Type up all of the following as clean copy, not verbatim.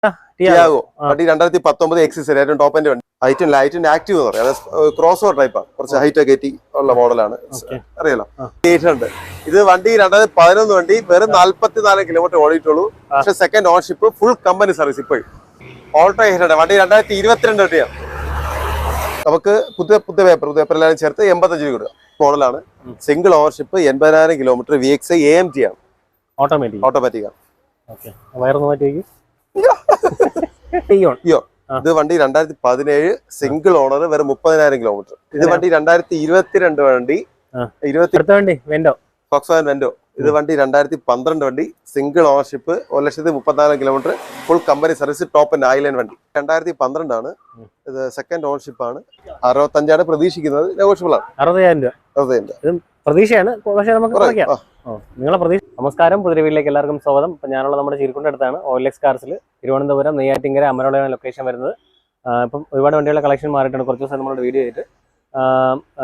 Tiago വണ്ടി 2019 എക്സിസ് ഏറ്റവും ടോപ്പ് എൻഡ് വണ്ടി. ഹൈറ്റും ലൈറ്റും ആക്റ്റീവ് എന്ന് പറയാം. ക്രോസ് ഓവർ ടൈപ്പാണ്, കുറച്ച് ഹൈറ്റ് ഒക്കെ കയറ്റി ഉള്ള മോഡലാണ്. അറിയാലോ 800. ഇത് വണ്ടി 2011 വണ്ടി, വെറും 44 കിലോമീറ്റർ ഓടിയിട്ടുള്ളൂ. പക്ഷെ second ownership, full company service. ഇപ്പോഴും ഓൾട്ടോ 800 വണ്ടി 2022 വണ്ടിയാണ്. നമുക്ക് പുതിയ പേപ്പറെല്ലാം ചേർത്ത് 85 രൂപ കൊടുക്കുക. മോഡലാണ്, single ownership, 80,000 kilometre, VXI AMG ആണ്, ഓട്ടോമാറ്റിക് ആണ്. ഇത് വണ്ടി 2017 സിംഗിൾ ഓണർ, വെറും 30,000 കിലോമീറ്റർ. ഇത് വണ്ടി 2022 വണ്ടി, ഫോക്സ്വാഗൻ വെന്റോ. ഇത് വണ്ടി 2012 വണ്ടി, single ownership, 1,34,000 kilometre, full company service, top and island വണ്ടി. 2012 ആണ്. ഇത് സെക്കൻഡ് ഓണർഷിപ്പ് ആണ്. 65 പ്രതീക്ഷിക്കുന്നത്, നെഗോഷ്യബിൾ ആണ്. 60,000 പ്രതീക്ഷയാണ്, പക്ഷേ നമുക്ക് നിങ്ങളെ പ്രതീക്ഷ. നമസ്കാരം, പുതിയ വീട്ടിലേക്ക് എല്ലാവർക്കും സ്വാഗതം. ഇപ്പം ഞാനുള്ള നമ്മുടെ ചിരിക്കുണ്ട് അടുത്താണ്, OLX കാർസിൽ, തിരുവനന്തപുരം നെയ്യാറ്റിങ്കര അമരോളയാണ് ലൊക്കേഷൻ വരുന്നത്. ഇപ്പം ഒരുപാട് വണ്ടികളുടെ കളക്ഷൻ മാറിയിട്ടുണ്ട്. കുറച്ച് ദിവസം നമ്മളോട് വീഡിയോ ചെയ്തിട്ട്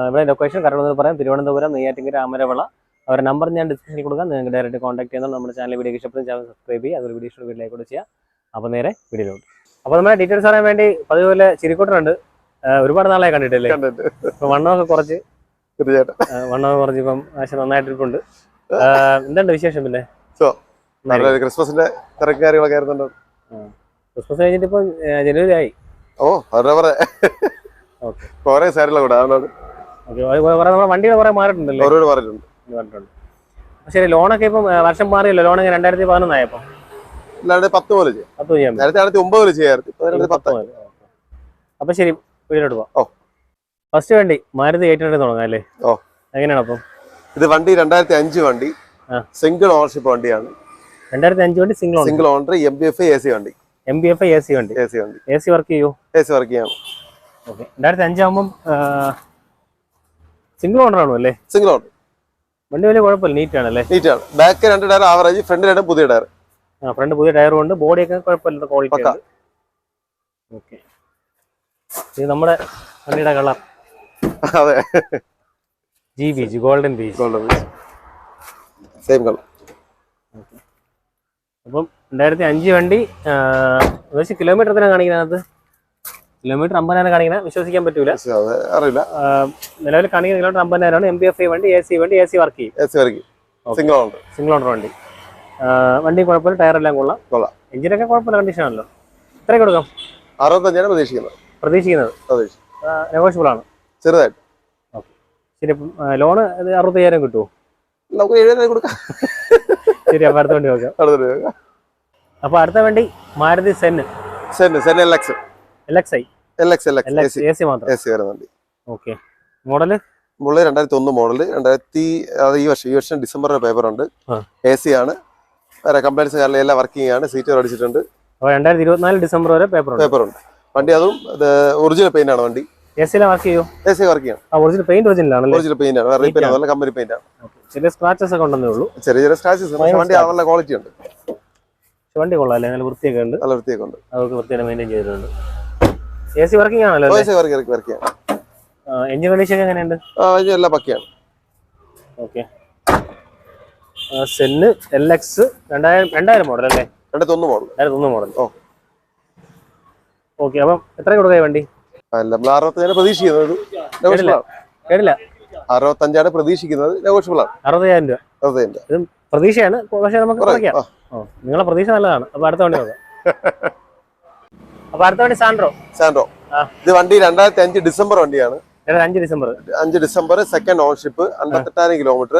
ഇവിടെ ലൊക്കേഷൻ കറക്റ്റ് പറയാം, തിരുവനന്തപുരം നെയ്യാറ്റിങ്കര അമരവിള. അവരുടെ നമ്പർ ഞാൻ ഡിസ്ക്രിപ്ഷനിൽ കൊടുക്കാം, നിങ്ങൾക്ക് ഡയറക്റ്റ് കോൺടാക്ട് ചെയ്യുന്നത്. നമ്മുടെ ചാനൽ വീഡിയോ ഇഷ്ടപ്പെടുന്ന ചാനൽ സബ്സ്ക്രൈബ് ചെയ്യുക, അതൊരു വീഡിയോ ഇഷ്ടം വീട്ടിലേക്ക് കൂടെ ചെയ്യാം. അപ്പോൾ നേരെ വീഡിയോയിലോട്ട്. അപ്പോൾ നമ്മുടെ ഡീറ്റെയിൽസ് അറിയാൻ വേണ്ടി പതിപോലെ ചിരിക്കൂട്ടുണ്ട്. ഒരുപാട് നാളെ കണ്ടിട്ടില്ലേ? ഇപ്പം വണ്ണമൊക്കെ കുറച്ച് ഇപ്പം ആശം നന്നായിട്ടിരിപ്പുണ്ട്. എന്തുണ്ട് വിശേഷം? പിന്നെ ക്രിസ്മസിന്റെ തിരക്ക് കാര്യങ്ങളൊക്കെ ആയിരുന്നുണ്ടോ? ക്രിസ്മസ് കഴിഞ്ഞിട്ട് ഇപ്പം ജനുവരി ആയി. കുറെ സാരികളെ കൂടെ നമ്മുടെ വണ്ടികൾ കുറെ മാറിയിട്ടുണ്ടല്ലോ. ശരി, ലോണൊക്കെ ഇപ്പം വർഷം മാറിയല്ലോ. ലോൺ 2011 ആയപ്പോ 10 അപ്പൊ ശരി, വീട്ടിലോട്ട് പോവാം. ഫസ്റ്റ് വണ്ടി മാരുതി 800 തുടങ്ങാം അല്ലേ? എങ്ങനെയാണ് അപ്പം? ഇത് വണ്ടി 2005 വണ്ടി, സിംഗിൾ ഓണർഷിപ്പ് വണ്ടിയാണ്. 2005 വണ്ടി, സിംഗിൾ ഓണർ, MBFI AC വണ്ടി. MBFI AC വണ്ടി. AC വർക്ക് ചെയ്യൂ? AC വർക്ക് ചെയ്യാം. 2005 ആകുമ്പം സിംഗിൾ ഓണർ ആണോ അല്ലേ? സിംഗിൾ ഓണർ വണ്ടി വലിയ കുഴപ്പമില്ല, നീറ്റ് ആണല്ലേ? നീറ്റ് ആണ്. ബാക്ക് 2 ടയർ ആവറേജ്, ഫ്രണ്ട് 2 പുതിയ ടയർ. ഫ്രണ്ട് പുതിയ ടയറും ഉണ്ട്, ബോഡിയൊക്കെ കുഴപ്പമില്ല, ക്വാളിറ്റി ഉണ്ട്. ഓക്കെ, ഇത് നമ്മുടെ വണ്ടിയുടെ കളർ. അതെ, ഗോൾഡൻ ബീച്ച് സെയിം കളർ. അപ്പം 2005 വണ്ടി. കിലോമീറ്റർ എത്ര കാണിക്കുന്നത്? കിലോമീറ്റർ 50,000 കാണിക്കുന്നത്, വിശ്വസിക്കാൻ പറ്റൂല, അറിയില്ല. നിലവിൽ കാണിക്കുന്ന കിലോമീറ്റർ 50,000. MBFI വണ്ടി, AC വണ്ടി, AC വർക്ക് ചെയ്യും. സിംഗിൾ ഓണർ വണ്ടി. വണ്ടി കുഴപ്പമില്ല, ടയർ എല്ലാം കൊള്ളാം. എഞ്ചിനൊക്കെ കുഴപ്പമില്ല, കണ്ടീഷൻ ആണല്ലോ. എത്ര കൊടുക്കാം? 65 പ്രതീക്ഷിക്കുന്നത്. നെഗോഷ്യബിൾ ആണ് ചെറുതായിട്ട്. ശരി, ലോണ് 65,000 കിട്ടുമോ? നമുക്ക് 70,000 കൊടുക്കാം. ശരി, അപ്പൊ അടുത്ത വണ്ടി നോക്കാം. അപ്പൊ അടുത്ത വണ്ടി മാരുതി സെൻ LXI AC മാത്രം. Okay, model 2001 model. ഈ വർഷം ഡിസംബറിൽ പേപ്പർ ഉണ്ട്. AC ആണ്. വേറെ കംപ്ലൈൻസ് കാരണം എല്ലാം വർക്കിംഗ് ആണ്. സീറ്റ് അടിച്ചിട്ടുണ്ട്. 2024 ഡിസംബർ വരെ പേപ്പർ ഉണ്ട് വണ്ടി. അതും ഒറിജിനൽ പെയിന്റ് ആണ് വണ്ടി. AC വർക്ക് ചെയ്യും? AC വർക്ക് ചെയ്യും. ഒറിജിനൽ പെയിന്റ് ഒറിജിനൽ പെയിന്റ് ആണ്, റീപെയിന്റ് ആണ്, കമ്പനി പെയിന്റ് ആണ്. ചെറിയ സ്ക്രാച്ചസ് ഒക്കെ ഉണ്ടെന്നേ ഉള്ളൂ. ചെറിയ സ്ക്രാച്ചസ്. വണ്ടി നല്ല ക്വാളിറ്റി ഉണ്ട്. വണ്ടി കൊള്ളാല്ലേ, നല്ല വൃത്തിയൊക്കെ ഉണ്ട്. അവർക്ക് വൃത്തിയായിട്ട് മെയിൻറ്റെയിൻ ചെയ്തിട്ടുണ്ട്. AC വർക്കിംഗ് ആണല്ലോ? വർക്ക് ചെയ്യാണ്. എഞ്ചിൻ കണ്ടീഷൻ എങ്ങനെയുണ്ട്? എല്ലാം പക്കയാണ്. ഓക്കെ, സെന്ന് LX 2000 മോഡൽ അല്ലേ? 2001 മോഡൽ. ഓക്കെ, അപ്പം എത്ര കൊടുക്കുക വണ്ടി? 65 പ്രതീക്ഷിക്കുന്നത്. കേട്ടില്ല? 65 പ്രതീക്ഷിക്കുന്നത്, നെഗോഷ്യബിൾ ആണ്. 60,000 രൂപ പ്രതീക്ഷയാണ്, പക്ഷെ നമുക്ക് കുറയ്ക്കാം. നിങ്ങളെ പ്രതീക്ഷ നല്ലതാണ്. അപ്പൊ അടുത്ത വണ്ടി നോക്കാം. അപ്പൊ അടുത്ത വണ്ടി സാൻഡ്രോ. ഇത് വണ്ടി 2005 ഡിസംബർ വണ്ടിയാണ്. 5 ഡിസംബർ സെക്കൻഡ് ഓണർഷിപ്പ്, 58,000 കിലോമീറ്റർ.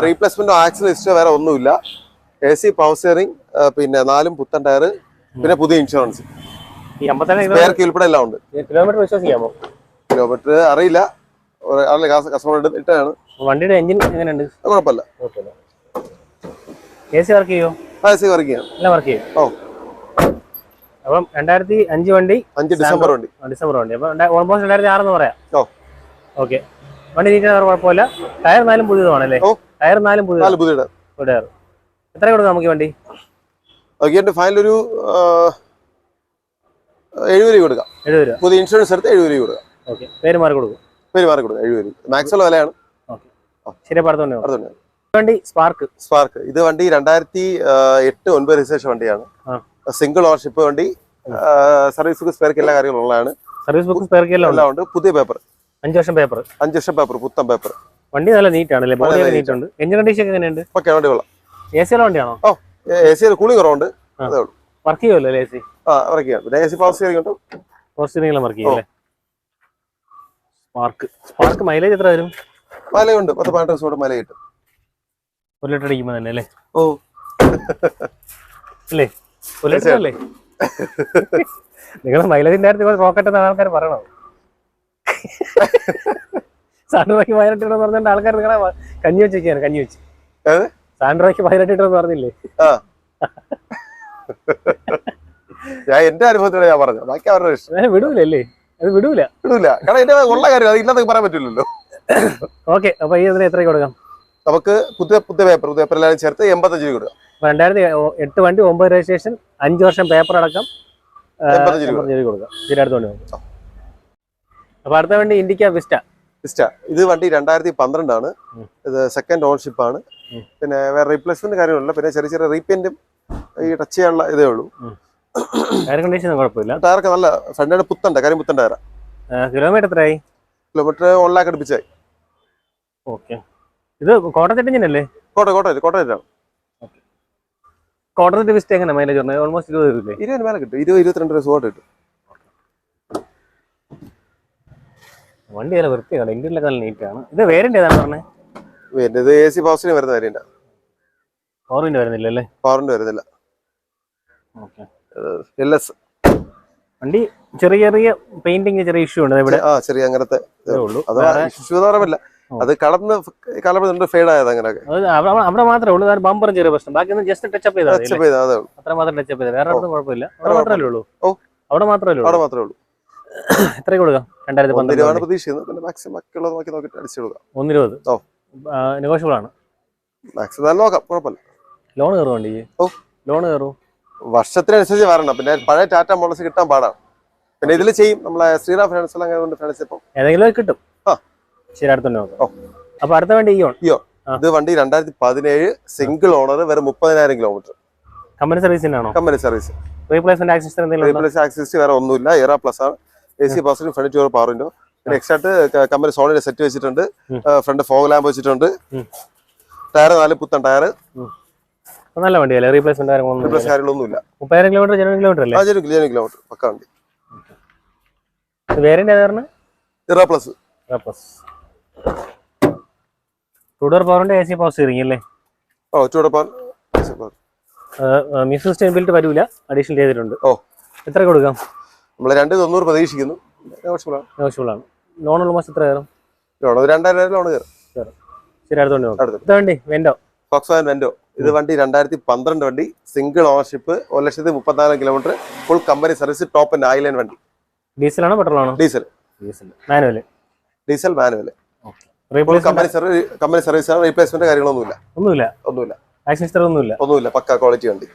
റീപ്ലേസ്മെന്റോ ആക്സിഡന്റ് ഹിസ്റ്ററി വേറെ ഒന്നുമില്ല. AC പവർ സ്റ്റിയറിംഗ്, പിന്നെ 4 പുത്തൻ ടയർ, പിന്നെ പുതിയ ഇൻഷുറൻസ്, ഉൾപ്പെടെ എല്ലാം ഉണ്ട്. കിലോമീറ്റർ വിശ്വസിക്കാമോ? കിലോമീറ്റർ അറിയില്ല, കസ്റ്റമർ ഇട്ടാണ്. വണ്ടിയുടെ എഞ്ചിൻ എങ്ങനെയുണ്ട്? കുഴപ്പമില്ല. AC വർക്ക് ചെയ്യോ? AC വർക്ക് ചെയ്യാം. എല്ലാം വർക്ക് ചെയ്യും. അപ്പം 2005 വണ്ടി, 5 ഡിസംബർ വണ്ടി. അപ്പൊ ഓൾമോസ്റ്റ് 2006 എന്ന് പറയാം. ഓക്കെ, വണ്ടി നീറ്റാണ്, കുഴപ്പമില്ല. ടയർ 4 പുതിയതാണല്ലേ? ടയർ 4 പുതിയ ടയർ. എത്ര കൊടുക്കാം നമുക്ക് വണ്ടി? ഫൈനൽ ഒരു 70 രൂപ കൊടുക്കാം. 70 രൂപ. പുതിയ ഇൻഷുറൻസ് എടുത്ത് 70 രൂപ കൊടുക്കാം. ഓക്കെ, പേര് മാറി കൊടുക്കും. 70 രൂപ മാക്സിമം വിലയാണ്. ശരി, വണ്ടി സ്പാർക്ക്. ഇത് വണ്ടി 2008-9 രജിസ്ട്രേഷൻ വണ്ടിയാണ്. സിംഗിൾ ഓണർഷിപ്പ് വണ്ടി, സർവീസ് ബുക്ക് സ്പെയർ എല്ലാ കാര്യങ്ങളും ഉള്ളതാണ്. സർവീസ് ബുക്ക് സ്പെയർ എല്ലാം ഉണ്ട്. പുതിയ പേപ്പർ, 5 വർഷം പേപ്പർ, 5 വർഷം പേപ്പർ, പുത്തൻ പേപ്പർ. വണ്ടി നല്ല നീറ്റ് ആണല്ലേ, ബോഡി നീറ്റ് ഉണ്ട്. എഞ്ചിൻ കണ്ടീഷൻ എങ്ങനെയുണ്ട്? ഓക്കെ, വണ്ടി കൊള്ളാം. AC ഉള്ള വണ്ടിയാണോ? ഓ, AC കൂളിംഗ് കുറവുണ്ട്, അതേ ഉള്ളൂ. വർക്ക് ചെയ്യുമല്ലോ AC? വർക്ക് ചെയ്യാം. പിന്നെ AC പവർ സ്റ്റിയറിംഗ് ഉണ്ട്. പവർ സ്റ്റിയറിംഗ് വർക്ക് ചെയ്യല്ലേ? സ്പാർക്ക് മൈലേജ് എത്ര വരും? മൈലേജ് ഉണ്ട്, 10-12 മൈലേജ് കിട്ടും. 1 ലിറ്റർ അടിക്കുമ്പോൾ തന്നെ അല്ലേ? ഓ അല്ലേ, 1 ലിറ്റർ അല്ലേ? നിങ്ങളെ മൈലേജിന്റെ കാര്യത്തിൽ റോക്കറ്റ് എന്ന ആൾക്കാർ പറയണോ? സാൻഡ്രോയ്ക്ക് 18 ലിറ്റർ എന്ന് പറഞ്ഞ ആൾക്കാർ നിങ്ങളെ കഞ്ഞി വെച്ചിരിക്കുകയാണ്. കഞ്ഞി വെച്ച് സാൻഡ്രോയ്ക്ക് 18 ലിറ്റർ എന്ന് പറഞ്ഞില്ലേ? ഞാൻ എന്റെ അനുഭവത്തിലാണ് ഞാൻ പറഞ്ഞത്, ബാക്കി അവരുടെ ഇഷ്ടം. വിടൂലല്ലേ? അത് വിടൂല. കാരണം എന്റെ ഉള്ള കാര്യം അത് ഇല്ലാതെ പറയാൻ പറ്റില്ലല്ലോ. ഓക്കെ, അപ്പൊ ഈ ഇതിന് എത്രയ്ക്ക് കൊടുക്കാം? നമുക്ക് പുതിയ പേപ്പർ എല്ലാം ചേർത്ത് 85 രൂപ കൊടുക്കാം. 2008 വണ്ടി, 9 രജിസ്ട്രേഷൻ, 5 വർഷം പേപ്പർ അടക്കം 85 രൂപ കൊടുക്കാം. ഇതിനടുത്ത് വണ്ടി നോക്കാം. അപ്പൊ അടുത്ത വണ്ടി ഇൻഡിക്ക വിസ്റ്റ. ഇത് വണ്ടി 2012 ആണ്. ഇത് സെക്കൻഡ് ഓണർഷിപ്പ് ആണ്. പിന്നെ വേറെ റീപ്ലേസ്മെന്റ് കാര്യങ്ങളില്ല. പിന്നെ ചെറിയ ചെറിയ റീപെയിന്റും ഈ ടച്ച് ചെയ്യാനുള്ള ഇതേ ഉള്ളൂ. ടയർ കണ്ടീഷൻ കുഴപ്പമില്ല. ടയറൊക്കെ നല്ല ഫ്രണ്ടിന്റെ പുത്തൻ ടയറാ. കിലോമീറ്റർ എത്രയായി? Kilometre 1 lakh അടുപ്പിച്ചായി. ഓക്കെ, ഇത് കോട്ടയം എഞ്ചിനല്ലേ? കോട്ടയറ്റാണ്. കോട്ടയത്തിന്റെ വിസ്റ്റ എങ്ങനെ മൈലേജ് പറഞ്ഞത്? ഓൾമോസ്റ്റ് 20 രൂപ. 20 മേലെ കിട്ടും. 20-22 രൂപ സുഖമായിട്ട് കിട്ടും. വണ്ടി നല്ല വൃത്തിയാണ്, ഇന്ത്യയിലൊക്കെ നല്ല നീറ്റാണ്. ഇത് വേരിയന്റ് ഏതാണ് പറഞ്ഞത്? ഇത് AC പവറിന് വരുന്ന വേരിയന്റ്. പവറിന്റെ വരുന്നില്ല അല്ലേ? പവറിന്റെ വരുന്നില്ല. വണ്ടി ചെറിയ ചെറിയ പെയിന്റിങ് ചെറിയ ഇഷ്യൂ ഉണ്ട് ഇവിടെ. ചെറിയ അങ്ങനത്തെ ഇഷ്യൂ എന്ന് പറയാൻ അത് കലർന്ന് ഫെയ്ഡ് ആയത് അങ്ങനെയൊക്കെ. അവിടെ മാത്രമേ ഉള്ളൂ ബമ്പറും ചെറിയ പ്രശ്നം. ബാക്കി ജസ്റ്റ് ടച്ചപ്പ് ചെയ്താൽ അത്ര മാത്രം ടച്ചപ്പ് ചെയ്താൽ വേറെ ഒന്നും കുഴപ്പമില്ല. അവിടെ മാത്രമല്ലേ ഉള്ളൂ? അവിടെ മാത്രമേ ഉള്ളൂ. എത്ര കൊടുക്കാം? 2012 പ്രതീക്ഷിക്കുന്നു. പിന്നെ മാക്സിമം നോക്കി നോക്കിയിട്ട് അടിച്ചു കൊടുക്കാം. 120 നെഗോഷ്യബിൾ ആണ്. മാക്സിമം നോക്കാം, കുഴപ്പമില്ല. ലോൺ കയറും വണ്ടി? ലോൺ കയറും. വർഷത്തിനനുസരിച്ച് വരണം. പിന്നെ പഴയ ടാറ്റ മോഡൽസ് കിട്ടാൻ പാടാണ്. പിന്നെ ഇതിൽ ചെയ്യും നമ്മളെ ശ്രീറാം ഫിനാൻസ് ഫിനാൻസ് ഇപ്പം ഏതെങ്കിലും കിട്ടും. ശരി, അടുത്തന്നെ നോക്കാം. അപ്പൊ അടുത്ത വണ്ടി ഇയോ. ഇത് വണ്ടി 2017 സിംഗിൾ ഓണർ, വെറും 30,000 കിലോമീറ്റർ. കമ്പനി സർവീസിനാണോ? Company service. റീപ്ലേസ്മെന്റ് ആക്സിസ് വേറെ ഒന്നുമില്ല. എറ പ്ലസ് ആണ്. AC power front power window. പിന്നെ എക്സ്ട്രാ കമ്പനി സോണിന്റെ സെറ്റ് വെച്ചിട്ടുണ്ട്. ഫ്രണ്ട് ഫോഗ് ലാമ്പ് വെച്ചിട്ടുണ്ട്. ടയർ 4 പുത്തൻ ടയർ. നല്ല വണ്ടിയല്ലേ? റീപ്ലേസ്മെന്റ് കാര്യങ്ങളൊന്നുമില്ല. 30,000 കിലോമീറ്റർ ജനുവൻ കിലോമീറ്റർ അല്ലേ? ജനുവൻ കിലോമീറ്റർ പക്ക വണ്ടി. വേരിയന്റ് ഏതാണ്? Era plus. ടൂഡോർ പവറിന്റെ AC പവർ സ്റ്റിയറിംഗ് അല്ലേ? Two door power. Music system built വരൂല, അഡീഷണൽ ചെയ്തിട്ടുണ്ട്. എത്ര കൊടുക്കാം? നമ്മൾ 290 പ്രതീക്ഷിക്കുന്നു. നെഗോഷ്യബിൾ ആണ്. ലോൺ ഓൾമോസ്റ്റ് എത്ര കയറും? 2,000 ലോൺ കയറും. ശരി, അടുത്ത വണ്ടി വെൻഡോ. ഫോക്സ്വാഗൻ വെൻഡോ. ഇത് വണ്ടി 2012 വണ്ടി, single ownership, 1,34,000 kilometre, full company service, top end ഐലൈൻ വണ്ടി. ഡീസൽ ആണോ പെട്രോൾ ആണോ? ഡീസൽ. മാനുവൽ. കമ്പനി സർവീസ് ആണ്. റീപ്ലേസ്മെന്റ് കാര്യങ്ങളൊന്നുമില്ല. ഒന്നുമില്ല. പക്ക ക്വാളിറ്റി വണ്ടി.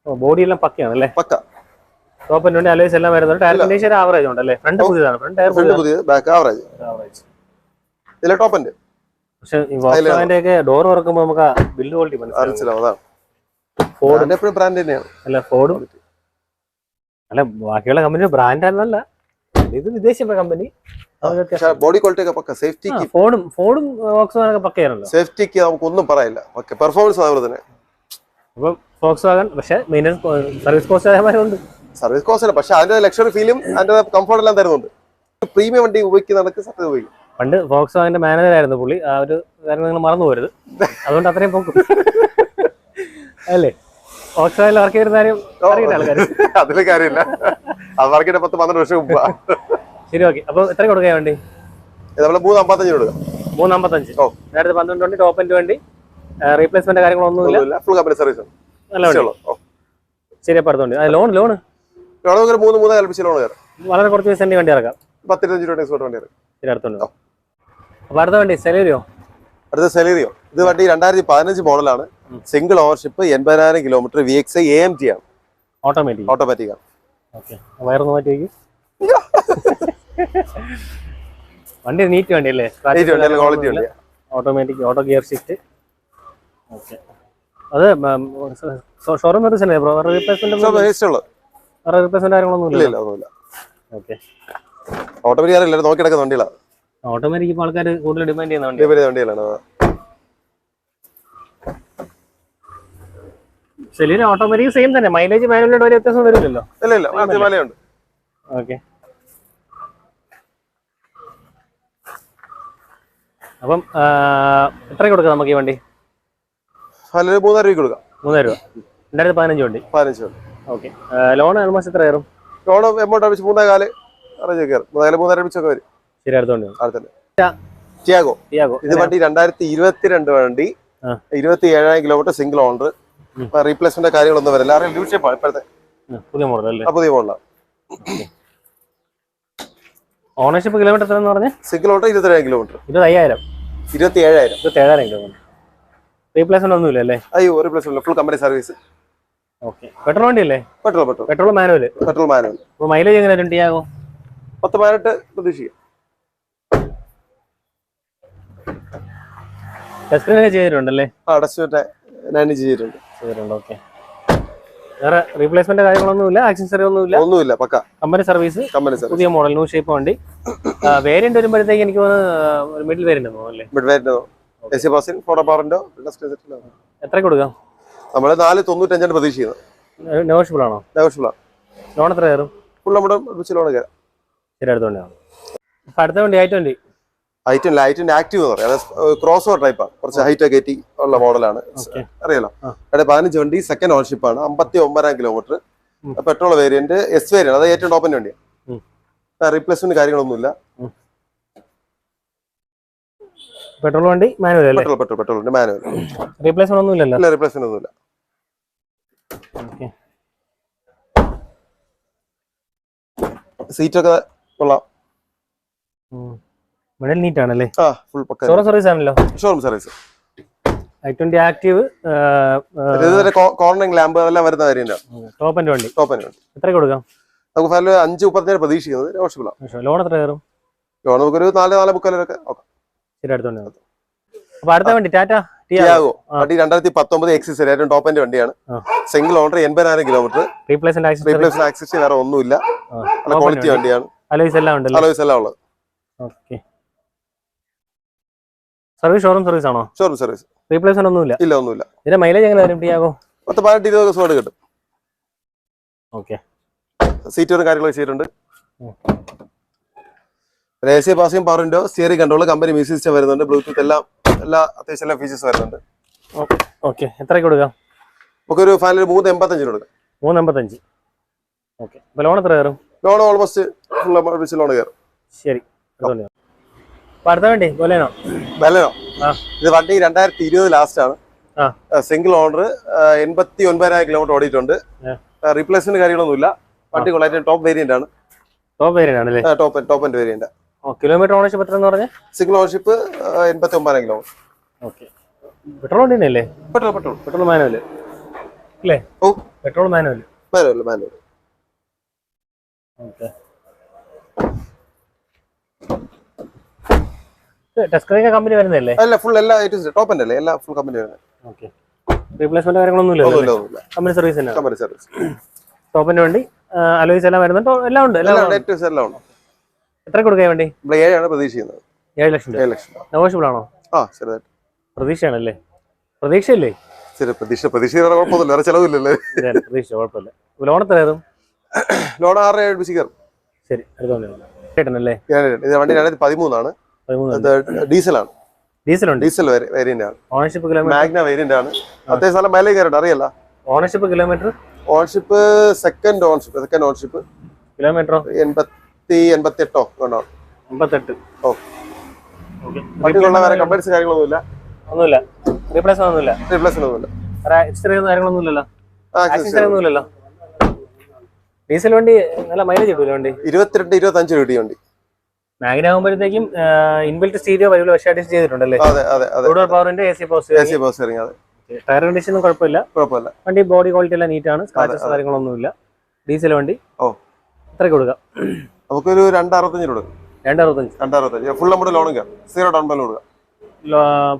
ബോഡി എല്ലാം പക്കയാണല്ലേ? പക്ക. ടോപ്പ് ആൻഡ് അലോയ്സ് എല്ലാം വരുന്നുണ്ട്. ടയർ കണ്ടീഷൻ ആവറേജ് ഉണ്ടല്ലേ? ഫ്രണ്ട് പുതിയതാണ്. ഫ്രണ്ട് പുതിയത്, ബാക്ക് ആവറേജ്. ഇതിലെ ടോപ്പ് എൻഡ്. പക്ഷെ വോക്സ്വാഗന്റെ ഒക്കെ ഡോർ തുറക്കുമ്പോൾ നമുക്ക് ബിൽഡ് ക്വാളിറ്റി മനസ്സിലാവും. ഫോർഡ് എപ്പോഴും ബ്രാൻഡ് തന്നെയാണ്. അല്ല, ഫോർഡും അല്ല, ബാക്കിയുള്ള കമ്പനി ബ്രാൻഡ് അല്ല, ഇത് വിദേശ കമ്പനി. ബോഡി ക്വാളിറ്റി ഒക്കെ പക്ക. സേഫ്റ്റിക്ക് ഫോർഡും വോക്സ്വാഗനൊക്കെ പക്കയാണല്ലോ. സേഫ്റ്റിക്ക് നമുക്കൊന്നും പറയില്ല. പെർഫോമൻസ് അതുപോലെ തന്നെ. അപ്പൊ വോക്സ്വാഗൻ പക്ഷെ സർവീസ് കോസ്റ്റ് ഉണ്ട്. സർവീസ് കോസ്റ്റ് പക്ഷെ അതിന്റെ ലക്ഷറി ഫീലും അതിന്റെ കംഫർട്ട് എല്ലാം തരുന്നുണ്ട്. പ്രീമിയം വണ്ടി ഉപയോഗിക്കുന്നതൊക്കെ സത്യം ഉപയോഗിക്കും. പണ്ട് വോക്സ്വാഗന്റെ മാനേജർ ആയിരുന്നു പുള്ളി. ആ ഒരു കാര്യം നിങ്ങൾ മറന്നു പോരുത്. അതുകൊണ്ട് അത്രയും പോക്കും അല്ലേ? വോക്സ്വാഗനിൽ വർക്ക് ചെയ്യുന്ന കാര്യം അറിയുന്ന ആൾക്കാർ. അതിലെ കാര്യമില്ല. അത് വർക്ക് ചെയ്ത 10-12 വർഷം മുമ്പ്. ശരി, ഓക്കെ. അപ്പൊ എത്ര കൊടുക്കാൻ വേണ്ടി? നമ്മള് 355 കൊടുക്കാം. 355. 2012 വണ്ടി, ടോപ്പ് എൻഡ് വണ്ടി, റീപ്ലേസ്മെന്റ് കാര്യങ്ങളൊന്നുമില്ല. Full company service. നല്ല വണ്ടി. ശരി, അപ്പൊ അടുത്തോണ്ട് ലോൺ 3 കൽപ്പിച്ച ലോൺ കയറും. വളരെ കുറച്ച് പൈസ വണ്ടി ഇറക്കാം. 10-25 രൂപ വണ്ടി ഇറക്കും. ശരി, അടുത്തോണ്ട്. അപ്പൊ അടുത്ത വണ്ടി സെലേറിയോ. ഇത് വണ്ടി 2015 മോഡലാണ്. Single ownership, 80,000 kilometre, VXI AMG ആണ്. ഓട്ടോമാറ്റിക് ആണ്. വയറൊന്ന് മാറ്റി വയ്ക്കും. വണ്ടി നീറ്റ് വണ്ടി അല്ലേ? ക്വാളിറ്റി വണ്ടി. Automatic, auto gear shift. അത് ഷോറൂം സർവീസ് അല്ലേ ബ്രോ? റീപ്ലേസ്മെന്റ് കാര്യങ്ങളൊന്നും ഇല്ല ഇല്ല. ഒന്നുമില്ല. ഓക്കെ. ഓട്ടോമാറ്റിക് അറിയില്ല, നോക്കി കിടക്കുന്ന വണ്ടികളാണ്. ഓട്ടോമാറ്റിക് ഇപ്പോൾ ആൾക്കാർ കൂടുതൽ ഡിമാൻഡ് ചെയ്യുന്ന വണ്ടികളാണ്. ശരി, ഓട്ടോമാറ്റിക് സെയിം തന്നെ, മൈലേജ് മാനുവലിന്റെ ഒരു വ്യത്യാസം വരില്ലല്ലോ? ഇല്ല വിലയുണ്ട്. ഓക്കെ. അപ്പം എത്ര കൊടുക്കാം നമുക്ക് ഈ വണ്ടി? 3000 രൂപ കൊടുക്കാം. 3000 രൂപ. 2015 വണ്ടി. 15 വണ്ടി. ഓക്കെ. ലോൺ ആൾമോസ്റ്റ് എത്ര കയറും? ലോൺ എമൗണ്ട് അടിച്ച് 3.4 അറേഞ്ച് കയറും. 3.5 അടിച്ചൊക്കെ വരും. ശരി, അടുത്തോണ്ട് ടിയാഗോ. ഇത് വണ്ടി 2022 വണ്ടി, 27,000 കിലോമീറ്റർ, സിംഗിൾ ഓണർ. റീപ്ലേസ്മെന്റ് കാര്യങ്ങളൊന്നും വരില്ല. ഇപ്പോഴത്തെ പുതിയ മോഡൽ അല്ലേ? പുതിയ മോഡലാണ്. ഓണർഷിപ്പ് കിലോമീറ്റർ എത്ര പറഞ്ഞാൽ? Single owner 27,000 kilometre. 27,000 kilometre. Replacement ഒന്നുമില്ല അല്ലേ? അയ്യോ, ഒരു plus full company service. Okay. Petrol വണ്ടി അല്ലേ? Petrol manual. അപ്പോൾ മൈലേജ് എങ്ങനെ വരും ടിയാഗോ? 10-18 പ്രതീക്ഷിക്കാം. ടെസ്റ്റ് ചെയ്തിട്ടുണ്ടല്ലേ? ചെയ്തിട്ടുണ്ട്. ഓക്കെ. വേറെ റീപ്ലേസ്മെന്റ് കാര്യങ്ങളൊന്നുമില്ല, ആക്സസറി ഒന്നുമില്ല, പക്ക കമ്പനി സർവീസ്. പുതിയ മോഡൽ, ന്യൂ ഷേപ്പ് വണ്ടി. വേരിയന്റ് വരുമ്പോഴത്തേക്ക് എനിക്ക് തോന്നുന്നു മിഡിൽ വേരിയന്റ് തോന്നുന്നു. എത്ര കൊടുക്കാം? നമ്മള് 495 പ്രതീക്ഷിക്കുന്നത്. നെഗോഷ്യബിൾ ആണോ? ലോൺ എത്ര കയറും? ലോൺ കയറാം. ശരി, അടുത്തോണ്ടാണ്. അടുത്ത വണ്ടി i20 ആക്റ്റീവ് എന്ന് പറയാം. ക്രോസ് ഓവർ ടൈപ്പാണ്, കുറച്ച് ഹൈറ്റ് കയറ്റി ഉള്ള മോഡലാണ്. അറിയാലോ. 15 വണ്ടി, സെക്കൻഡ് ഓണർഷിപ്പ് ആണ്. 59,000 kilometre. Petrol variant, S variant, അത് ഏറ്റവും ടോപ്പിന്റെ വണ്ടിയാണ്. റീപ്ലേസ്മെന്റ് കാര്യങ്ങളൊന്നുമില്ല. പെട്രോൾ വണ്ടി മാനുവൽ അല്ലേ? പെട്രോൾ വണ്ടി മാനുവൽ. റീപ്ലേസ്മെന്റ് ഒന്നുമില്ലല്ലോ? റീപ്ലേസ്മെന്റ് ഒന്നുമില്ല. സീറ്റൊക്കെ കൊള്ളാം. മിഡിൽ നീറ്റ് ആണല്ലേ? ഫുൾ പക്ക. ഷോറൂം സർവീസ് ആണല്ലോ? Showroom service. i20 active, cornering lamp അതെല്ലാം വരുന്ന വേരിയന്റ്. ടോപ്പ് എൻഡ് വണ്ടി. എത്ര കൊടുക്കാം? നമുക്ക് 5.37 പ്രതീക്ഷിക്കുന്നത്. ലോൺ എത്ര കയറും? ലോൺ നമുക്കൊരു 4-4.5 നോക്കാം. ശരി, അടുത്തോണ്ട്. അപ്പൊ അടുത്ത വണ്ടി ടിയാഗോ. വണ്ടി 2019 എക്സിസ്, ഏറ്റവും ടോപ്പ് എൻഡ് വണ്ടിയാണ്. Single owner, 80,000 kilometre. Replacement access വേറെ ഒന്നുമില്ല. നല്ല ക്വാളിറ്റി വണ്ടിയാണ്. അലോയ്സ് എല്ലാം ഉണ്ട്. ഉള്ളത്. ഓക്കെ. സർവീസ് ഷോറൂം സർവീസ് ആണോ? Showroom service. റീപ്ലേസ്മെന്റ് ഒന്നുമില്ല? ഒന്നുമില്ല. ഇതിന്റെ മൈലേജ് എങ്ങനെ വരും ടിയാഗോ? 10-18 കിട്ടും. ഓക്കെ. സീറ്റും കാര്യങ്ങളൊക്കെ ചെയ്തിട്ടുണ്ട്. AC passing, power window, steering control, company music system വരുന്നുണ്ട്. ബ്ലൂടൂത്ത് എല്ലാ അത്യാവശ്യം എല്ലാ ഫീച്ചേഴ്സ് വരുന്നുണ്ട്. ഓക്കെ. എത്രയ്ക്ക് കൊടുക്കാം? നമുക്കൊരു ഫൈനൽ 3.85 കൊടുക്കാം. 3.85. ഓക്കെ. അപ്പൊ ലോൺ എത്ര കയറും? ലോൺ ഓൾമോസ്റ്റ് ഫുൾ ലോൺ കയറും. ശരി, അടുത്ത വണ്ടി ബലെനോ. ഇത് വണ്ടി 2020 ലാസ്റ്റ് ആണ്. സിംഗിൾ ഓണർ, 89,000 കിലോമീറ്റർ ഓടിയിട്ടുണ്ട്. റീപ്ലേസ്മെന്റ് കാര്യങ്ങളൊന്നുമില്ല. വണ്ടി കൊള്ളായിട്ട് ടോപ്പ് വേരിയന്റ് ആണ്. ടോപ്പ് വേരിയന്റ് ആണല്ലേ? Top end variant. Kilometre ownership എത്ര എന്ന് പറഞ്ഞാൽ? Single ownership 89,000 kilometre. Okay. Petrol വണ്ടി അല്ലേ? പെട്രോൾ മാനുവൽ അല്ലേ? Petrol manual. ഓക്കെ. ടെസ്കറിംഗ് കമ്പനി വരുന്നല്ലേ? അല്ല, ഫുൾ എല്ലാ ടോപ്പ് എൻഡ് അല്ലേ? എല്ലാ ഫുൾ കമ്പനി വരുന്നത്. ഓക്കെ. റീപ്ലേസ്മെന്റ് കാര്യങ്ങളൊന്നുമില്ല. കമ്പനി സർവീസ് തന്നെ. ടോപ്പ് എൻഡ് വണ്ടി, അലോയ്സ് എല്ലാം വരുന്നുണ്ട്. എല്ലാം ഉണ്ട്. എത്ര കൊടുക്കാൻ വേണ്ടി? 7 പ്രതീക്ഷിക്കുന്നത്. 7 ലക്ഷം രൂപ. നെഗോഷ്യബിൾ ആണോ? ചെറുതായിട്ട്. പ്രതീക്ഷയാണല്ലേ? പ്രതീക്ഷയല്ലേ? പ്രതീക്ഷ കുഴപ്പമൊന്നുമില്ല, വേറെ ചെലവില്ലല്ലേ? പ്രതീക്ഷ കുഴപ്പമില്ല. ലോൺ എത്ര കയറും? ലോൺ 6-7 കയറും. ശരി, അടുത്തോണ്ടല്ലേ? ഇത് വണ്ടി 2013 ആണ്. ഡീസലാണ്. ഡീസൽ വേരിയന്റ് ആണ്. ഓണർഷിപ്പ് കിലോമീറ്റർ മാഗ്ന വേരിയന്റ് ആണ്. അത്യാവശ്യം നല്ല മൈലേജ് കയറുണ്ട്. അറിയാല. Ownership kilometre? Second ownership. കിലോമീറ്ററോ? 88 കൊണ്ടോ? 58. വണ്ടികളുള്ള വേറെ കമ്പനീസ് കാര്യങ്ങളൊന്നുമില്ല. റീപ്ലേസ്മെന്റ് ഒന്നുമില്ല. കാര്യങ്ങളൊന്നുമില്ലല്ലോ? ഡീസൽ വണ്ടി നല്ല മൈലേജ് കിട്ടൂല വണ്ടി? 22-25 രൂപ വണ്ടി. മാഗ്ന ആകുമ്പോഴത്തേക്കും ഇൻബിൽറ്റ് സ്റ്റീരിയോ വരികൾ അഡ്ജസ്റ്റ് ചെയ്തിട്ടുണ്ടല്ലേ? പവറിന്റെ AC പവർ സ്റ്റിയറിംഗ്. ടയർ കണ്ടീഷനും കുഴപ്പമില്ല. വണ്ടി ബോഡി ക്വാളിറ്റി എല്ലാം നീറ്റ് ആണ്. സ്ക്രാച്ചസ് കാര്യങ്ങളൊന്നുമില്ല. ഡീസൽ വണ്ടി. എത്ര കൊടുക്കാം? നമുക്കൊരു 2.65 കൊടുക്കും. 2.65 ഫുൾ അമൗണ്ട് ലോണും കയറും. 0 ഡൗൺ പേയ്മെന്റ് കൊടുക്കാം.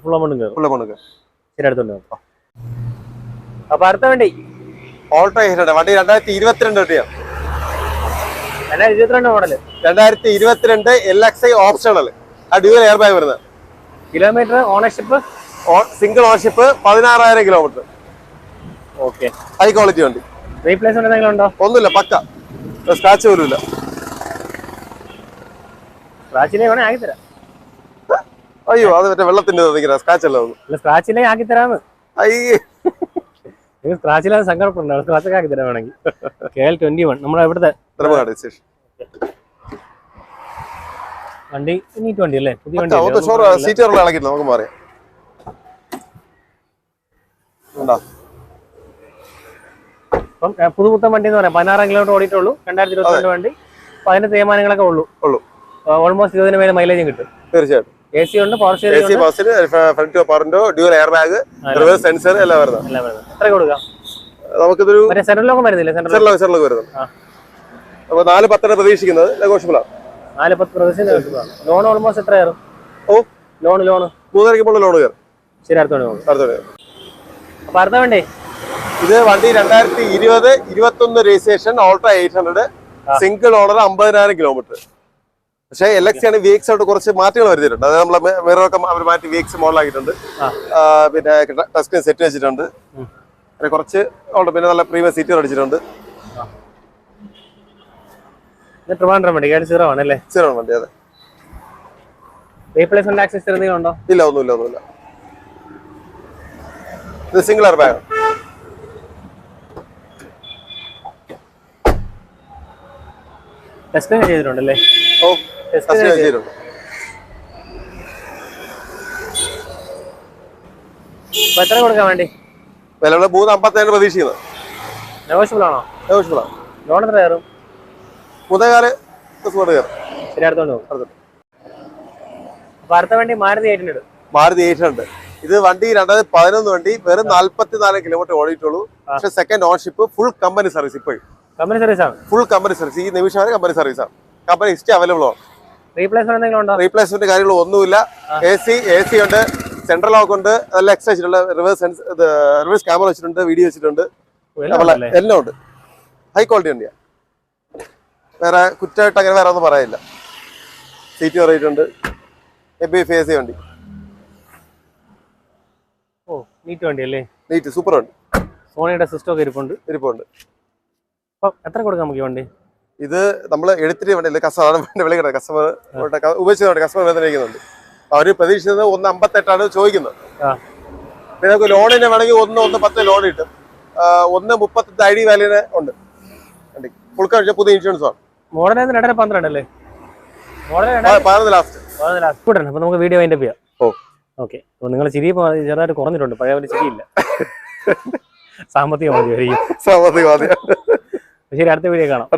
ഫുൾ അമൗണ്ടും കയറും. ശരി, അടുത്തുണ്ട്. അപ്പൊ അടുത്ത വണ്ടി ഓൾട്ടോ 800 വണ്ടി 2022 വണ്ടിയാണ്. 2022 മോഡല്. 2022 LXI ഓപ്ഷണൽ, ആ ഡ്യുവൽ എയർ ബാഗ് വരുന്നത്. Kilometre ownership single ownership 16,000 kilometre. Okay. High quality വണ്ടി. റീപ്ലേസ്മെന്റ് എന്തെങ്കിലും ഉണ്ടോ? ഒന്നുമില്ല, പക്ക, സ്ക്രാച്ച് പോലും ഇല്ല. സ്ക്രാച്ചിലേ വേണേ ആക്കി തരാം. അയ്യോ, അത് മറ്റേ വെള്ളത്തിന്റെ സ്ക്രാച്ച് അല്ല, സ്ക്രാച്ചിലേ ആക്കി തരാന്ന്. അയ്യേ, സ്ക്രാച്ചിലെ സങ്കടപ്പെടുന്നുണ്ടാവും. സ്ക്രാച്ചൊക്കെ ആക്കി തരാൻ വേണമെങ്കിൽ. KL21 നമ്മുടെ ഇവിടുത്തെ വണ്ടി. നീറ്റ് വണ്ടി അല്ലേ? പുതിയ വണ്ടി. സീറ്റുകൾ ഇളക്കില്ല, നമുക്ക് മാറിയാം. അപ്പം പുതുപുത്തൻ വണ്ടി എന്ന് പറയാം. 16 കിലോമീറ്റർ ഓടിയിട്ടുള്ളൂ. 2022 വണ്ടി. അപ്പൊ അതിന്റെ തേയ്മാനങ്ങളൊക്കെ ഉള്ളൂ. ഓൾമോസ്റ്റ് 20 മേലെ മൈലേജും കിട്ടും. തീർച്ചയായിട്ടും. AC ഉണ്ട്, പവർ സ്റ്റിയറിംഗ് ഫ്രണ്ട് പവറിന്റെ dual air bag, reverse sensor എല്ലാം വരുന്നത്. എത്ര കൊടുക്കാം? നമുക്കിതൊരു സെൻട്രൽ ലോകം വരുന്നില്ല. സെൻട്രൽ വരുന്നത്. അപ്പൊ 4,10 പ്രതീക്ഷിക്കുന്നത് നെഗോഷ്യബിൾ ആണ്. 4,10 പ്രതീക്ഷിക്കുന്നത്. ലോൺ ഓൾമോസ്റ്റ് എത്ര കയറും? ലോൺ 3,500 ലോൺ കയറും. ശരി, അടുത്തോടെ. അപ്പൊ അടുത്ത വണ്ടി ഇത് വണ്ടി 2020-21 registration Alto 800 single owner 50,000 kilometre. പക്ഷേ LXI ആണ്. VX ആയിട്ട് കുറച്ച് മാറ്റങ്ങൾ വരുത്തിയിട്ടുണ്ട്. അതായത് നമ്മളെ മിററൊക്കെ അവർ മാറ്റി VX മോഡലാക്കിയിട്ടുണ്ട്. പിന്നെ ടച്ച് സ്ക്രീൻ സെറ്റ് വെച്ചിട്ടുണ്ട്. കുറച്ച് പിന്നെ നല്ല പ്രീമിയം സീറ്റുകൾ അടിച്ചിട്ടുണ്ട്. ട്രിവാൻഡ്രം വണ്ടി. 0 ആണല്ലേ? 0 വണ്ടി. അതെ. റീപ്ലേസ്മെന്റ് ആക്സസ് എന്തെങ്കിലും ഉണ്ടോ? ഇല്ല, ഒന്നുമില്ല. ഇത് സിംഗിൾ എയർ ബാഗ്. ടെസ്റ്റ് ചെയ്തിട്ടുണ്ടല്ലേ? ചെയ്തിട്ടുണ്ട്. എത്ര കൊടുക്കാൻ വേണ്ടി? വില 3,57 പ്രതീക്ഷിക്കുന്നത്. നെഗോഷ്യബിൾ ആണോ? നെഗോഷ്യബിൾ ആണ്. ലോൺ എത്ര കയറും? മുതകാല് കയറും. ശരി, അടുത്തോണ്ട്. അപ്പൊ അടുത്ത വണ്ടി മാരുതി 800. മാരുതി 800. ഇത് വണ്ടി 2011 വണ്ടി, വെറും 44 കിലോമീറ്റർ ഓടിയിട്ടുള്ളൂ. പക്ഷെ second ownership, full company service. ഇപ്പോഴും കമ്പനി സർവീസ് ആണ്. Full company service. ഈ നിമിഷം വരെ കമ്പനി സർവീസ് ആണ്. കമ്പനി ഹിസ്റ്ററി അവൈലബിൾ ആണ്. റീപ്ലേസ്മെന്റ് എന്തെങ്കിലും ഉണ്ടോ? റീപ്ലേസ്മെന്റ് കാര്യങ്ങളും ഒന്നുമില്ല. AC ഉണ്ട്, സെൻട്രൽ ലോക്ക് ഉണ്ട്, നല്ല എക്സ്ട്രാ വെച്ചിട്ടുണ്ട്, റിവേഴ്സ് ക്യാമറ വെച്ചിട്ടുണ്ട്, വീഡിയോ വെച്ചിട്ടുണ്ട്, എല്ലാം ഉണ്ട്. ഹൈ ക്വാളിറ്റി വണ്ടിയാണ്. വേറെ കുറ്റമായിട്ട് അങ്ങനെ വേറെ ഒന്നും പറയാനില്ല. സീറ്റ് കയറിയിട്ടുണ്ട്. ABS AC വണ്ടി. നീറ്റ് വണ്ടി അല്ലേ? നീറ്റ് സൂപ്പർ വണ്ടി. സോണിയുടെ സിസ്റ്റം ഒക്കെ ഇരിപ്പുണ്ട്. അപ്പൊ എത്ര കൊടുക്കാം നമുക്ക് ഈ വണ്ടി? ഇത് നമ്മൾ എടുത്തിട്ട് വണ്ടി കസ്റ്റമർ വിളിക്കണം. കസ്റ്റമർ ഉപയോഗിച്ചുണ്ട്. കസ്റ്റമർ വേദനിക്കുന്നുണ്ട്. അവര് പ്രതീക്ഷിച്ചത് 1,58 ചോദിക്കുന്നത്. പിന്നെ നമുക്ക് ലോണിന് വേണമെങ്കിൽ 1,10 ലോൺ കിട്ടും. 1,38 ID വാല്യൂന് ഉണ്ട്. ഫുൾ കഴിച്ച പുതിയ ഇൻഷുറൻസ് ആണ്. മോഡൽ 2012 അല്ലേ? Model 11 last. അപ്പൊ നമുക്ക് വീഡിയോ അതിന്റെ ചെയ്യാം. ഓക്കെ. അപ്പോൾ നിങ്ങൾ ചിരി ചെറുതായിട്ട് കുറഞ്ഞിട്ടുണ്ട്. പഴയ പോലെ ചിരിയില്ല. സാമ്പത്തിക മതി. സാമ്പത്തിക മതി. ശരി, അടുത്ത വീഡിയോ കാണാം.